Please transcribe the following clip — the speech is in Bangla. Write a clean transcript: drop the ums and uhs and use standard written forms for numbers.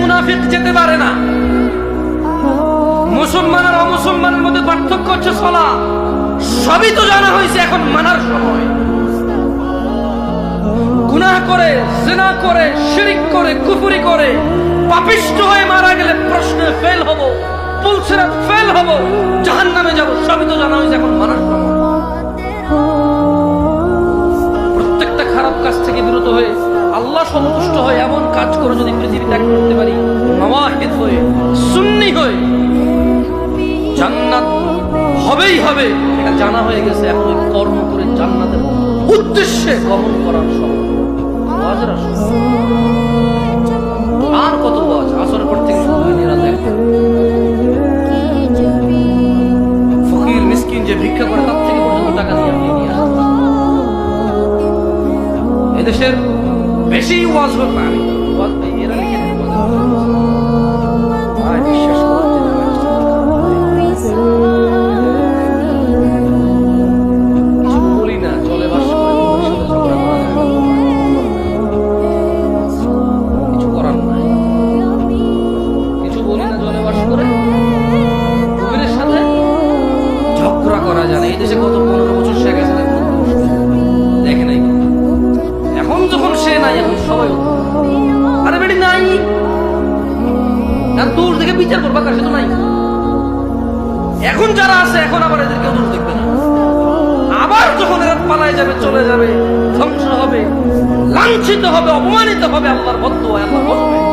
মুনাফিক যেতে পারে না। মুসলমান আর অমুসলমানের মধ্যে পার্থক্য হচ্ছে সালাত। সবই তো জানা হয়েছে, এখন মানার সময়। গুনাহ করে, জিনা করে, শিরক করে, কুফরি করে পাপিষ্ঠ হয়ে মারা গেলে প্রশ্নে ফেল হব, পুলসিরাত ফেল হব, জাহান্নামে যাব, সবই তো জানা হয়েছে, এখন মানার সময়। প্রত্যেকটা খারাপ কাজ থেকে বিরত হয়ে আল্লাহ সন্তুষ্ট হয়ে এমন কাজ করে যদি পৃথিবী ত্যাগ করতে পারি, মুওয়াহিদ হয়ে, সুন্নি হয়ে, জান্নাত হবেই হবে, এটা জানা হয়ে গেছে। এখন ওই কর্ম করে জান্নাতের উদ্দেশ্যে গমন করার সময়। ওয়াজের সময় আর কত ওয়াজ, আসরের পর থেকে শুরু হয়নি, রাত একটা। ফকির মিসকিন যে ভিক্ষা করে তার থেকে পর্যন্ত টাকা দিয়ে আপনি নিয়ে আসেন। এদেশের বেশি ওয়াজ হোক না, আমি ওয়াজ এরা লিখে দিতে বিশ্বাস করতে বলি না, চলে বাস কিছু করার নাই, কিছু বলি না, জলে বাস করে কবিরের সাথে ঝগড়া করা যায় না। এই দেশে কত 15 বছর সে গেছে দেখে নাই। এখন যখন সে নাই, এখন সবাই আরে বেটি নাই, আর দূর থেকে বিচার করবা কাছে তো নাই। এখন যারা আছে, এখন আবার এদেরকে দূর দেখবে না। আবার যখন এরা পালায় যাবে, চলে যাবে, ধ্বংস হবে, লাঞ্ছিত হবে, অপমানিত হবে, আল্লাহর বদদুয়া, আল্লাহর বদদুয়া।